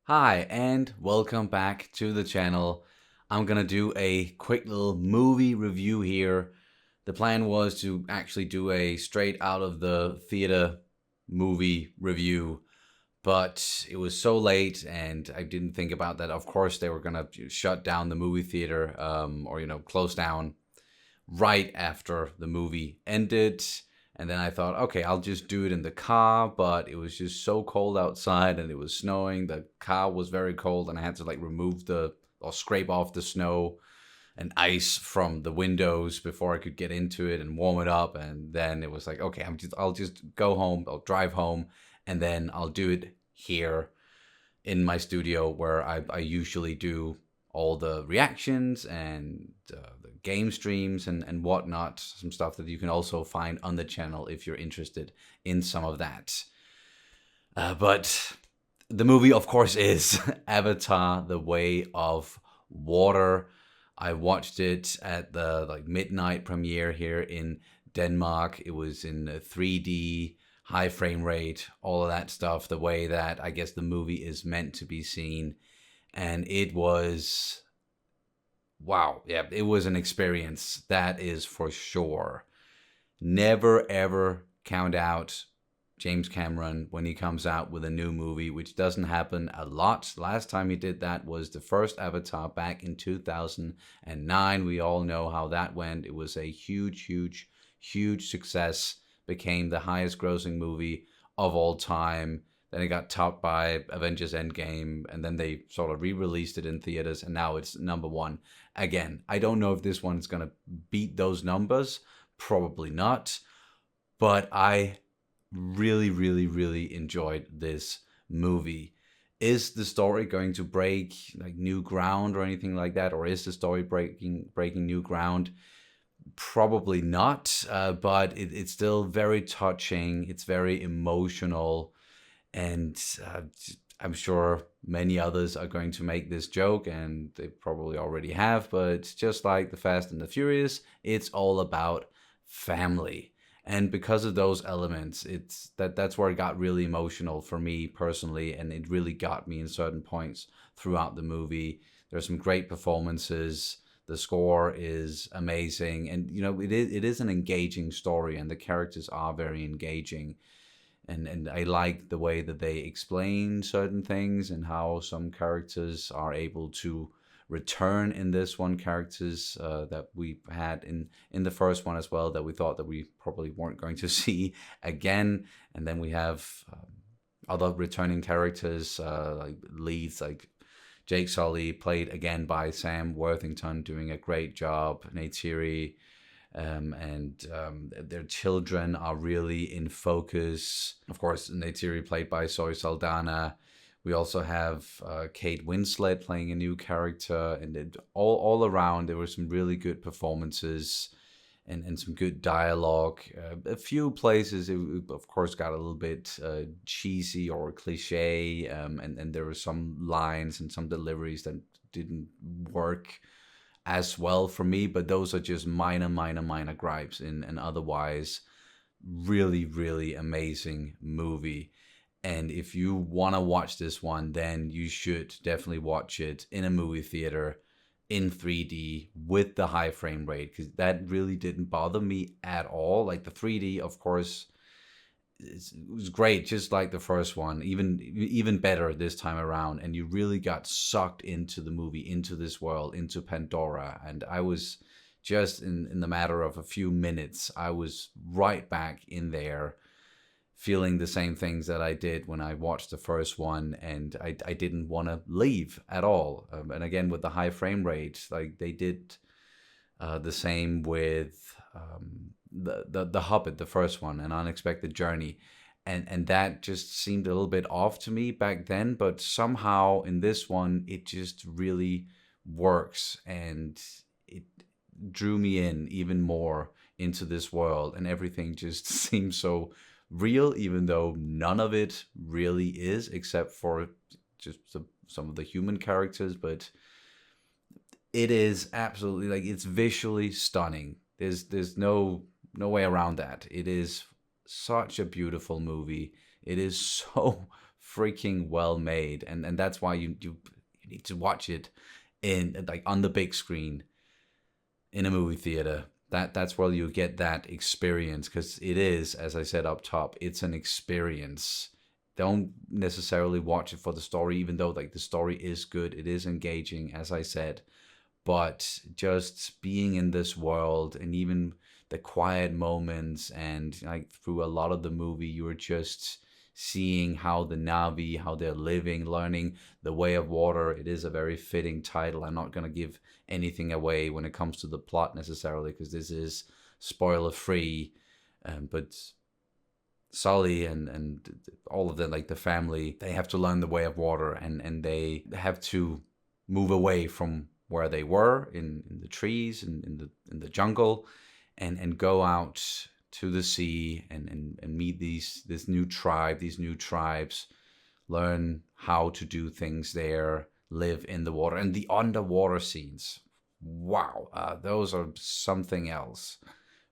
Hi, and welcome back to the channel. I'm gonna do a quick little movie review here. The plan was to actually do a straight out of the theater movie review, but it was so late and I didn't think about that. Of course, they were gonna shut down the movie theater, or close down right after the movie ended. And then I thought, okay, I'll just do it in the car. But it was just so cold outside and it was snowing. The car was very cold and I had to like remove the or scrape off the snow and ice from the windows before I could get into it and warm it up. And then it was like, okay, I'll just go home, I'll drive home, and then I'll do it here in my studio where I usually do all the reactions and the game streams and whatnot. Some stuff that you can also find on the channel if you're interested in some of that. But the movie, of course, is Avatar: The Way of Water. I watched it at the midnight premiere here in Denmark. It was in 3D, high frame rate, all of that stuff. The way that I guess the movie is meant to be seen, and it was wow. Yeah, it was an experience. That is for sure. Never ever count out James Cameron when he comes out with a new movie, which doesn't happen a lot. Last time he did that was the first Avatar back in 2009. We all know how that went. It was a huge, huge, huge success, became the highest grossing movie of all time. Then it got topped by Avengers Endgame, and then they sort of re released it in theaters, and now it's number one again. I don't know if this one's going to beat those numbers. Probably not. But I really, really, really enjoyed this movie. Is the story going to break like new ground or anything like that, or is the story breaking new ground? Probably not. But it's still very touching. It's very emotional, and I'm sure many others are going to make this joke, and they probably already have. But just like the Fast and the Furious, it's all about family. And because of those elements, that's where it got really emotional for me personally, and it really got me in certain points throughout the movie. There's some great performances. The score is amazing, and it is an engaging story, and the characters are very engaging. And I like the way that they explain certain things and how some characters are able to return in this one, characters that we had in the first one as well, that we thought that we probably weren't going to see again. And then we have other returning characters, like leads like Jake Sully, played again by Sam Worthington, doing a great job. Neytiri, and their children are really in focus. Of course, Neytiri played by Zoe Saldana. We also have Kate Winslet playing a new character, and all around there were some really good performances and some good dialogue. A few places, it of course got a little bit cheesy or cliche, and there were some lines and some deliveries that didn't work as well for me, but those are just minor, minor, minor gripes in an otherwise really, really amazing movie. And if you want to watch this one, then you should definitely watch it in a movie theater in 3D with the high frame rate, because that really didn't bother me at all. Like the 3D, of course, it was great, just like the first one, even better this time around. And you really got sucked into the movie, into this world, into Pandora. And I was just in the matter of a few minutes, I was right back in there, feeling the same things that I did when I watched the first one, and I didn't want to leave at all. And again, with the high frame rate, like they did the same with the Hobbit, the first one, An Unexpected Journey, and that just seemed a little bit off to me back then. But somehow in this one, it just really works, and it drew me in even more into this world, and everything just seems so real, even though none of it really is, except for just some of the human characters. But it is absolutely, like, it's visually stunning. There's no way around that. It is such a beautiful movie. It is so freaking well made, and that's why you need to watch it in like on the big screen in a movie theater. That's where you get that experience, because it is, as I said up top, it's an experience. Don't necessarily watch it for the story, even though like the story is good, it is engaging, as I said. But just being in this world, and even the quiet moments, and like through a lot of the movie, you are just seeing how the Na'vi, how they're living, learning the way of water. It is a very fitting title. I'm not going to give anything away when it comes to the plot necessarily, because this is spoiler free. But Sully and all of the like the family, they have to learn the way of water, and they have to move away from where they were in the trees and in the jungle, and go out to the sea, and meet this new tribe, these new tribes, learn how to do things there, live in the water. And the underwater scenes, wow, those are something else.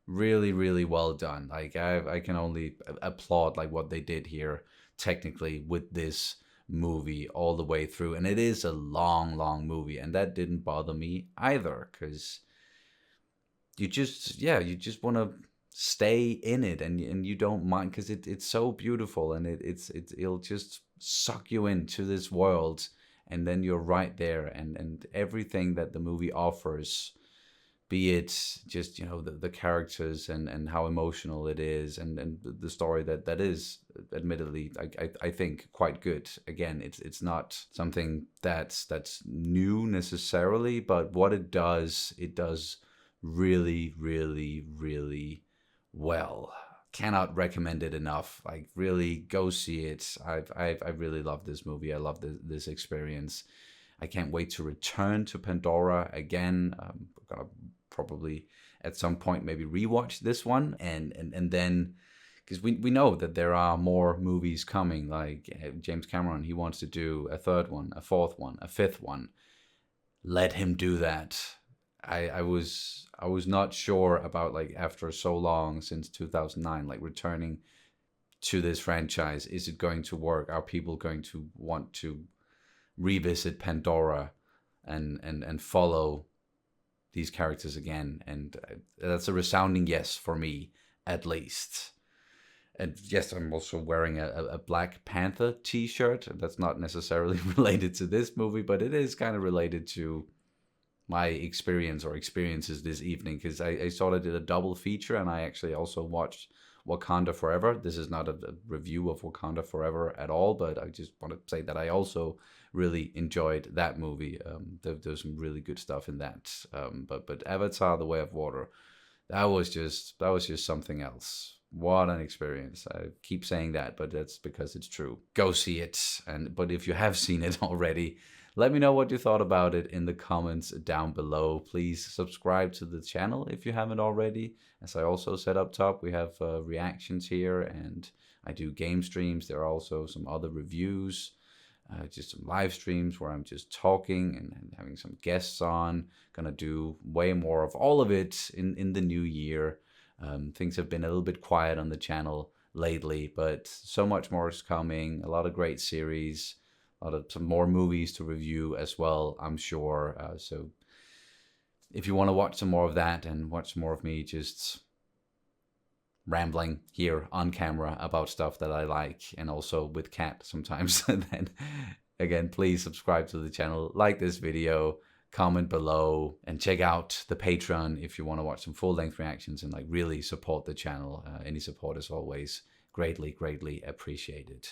Really, really well done. Like I can only applaud like what they did here technically with this movie all the way through. And it is a long movie, and that didn't bother me either, because you just want to stay in it, and you don't mind, because it's so beautiful, and it'll just suck you into this world, and then you're right there, and everything that the movie offers, be it just the characters and how emotional it is, and the story that is admittedly I think quite good. Again, it's not something that's new necessarily, but what it does really, really, really well. Cannot recommend it enough. Like, really go see it. I really love this movie. I love this experience. I can't wait to return to Pandora again. We're gonna probably at some point maybe rewatch this one, and then, because we know that there are more movies coming. Like James Cameron, he wants to do a third one, a fourth one, a fifth one. Let him do that. I was not sure about, like, after so long, since 2009, like returning to this franchise, is it going to work? Are people going to want to revisit Pandora and follow these characters again? And that's a resounding yes for me, at least. And yes, I'm also wearing a Black Panther t-shirt. That's not necessarily related to this movie, but it is kind of related to my experience or experiences this evening, because I sort of did a double feature, and I actually also watched Wakanda Forever. This is not a review of Wakanda Forever at all, but I just want to say that I also really enjoyed that movie. There's some really good stuff in that. But Avatar: The Way of Water, that was just something else. What an experience. I keep saying that, but that's because it's true. Go see it. But if you have seen it already, let me know what you thought about it in the comments down below. Please subscribe to the channel if you haven't already. As I also said up top, we have reactions here, and I do game streams. There are also some other reviews, just some live streams where I'm just talking and having some guests on. Gonna do way more of all of it in the new year. Things have been a little bit quiet on the channel lately, but so much more is coming. A lot of great series. Some more movies to review as well, I'm sure. So if you want to watch some more of that and watch more of me just rambling here on camera about stuff that I like, and also with Kat sometimes, then again, please subscribe to the channel, like this video, comment below, and check out the Patreon if you want to watch some full-length reactions and like really support the channel. Any support is always greatly appreciated.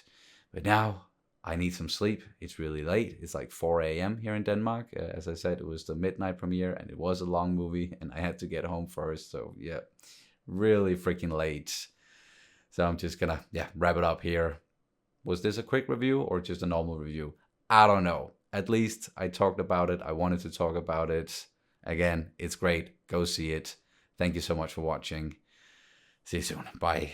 But now, I need some sleep. It's really late. It's like 4 a.m. here in Denmark. As I said, it was the midnight premiere, and it was a long movie, and I had to get home first. So yeah, really freaking late. So I'm just gonna wrap it up here. Was this a quick review or just a normal review? I don't know. At least I talked about it. I wanted to talk about it. Again, it's great. Go see it. Thank you so much for watching. See you soon. Bye.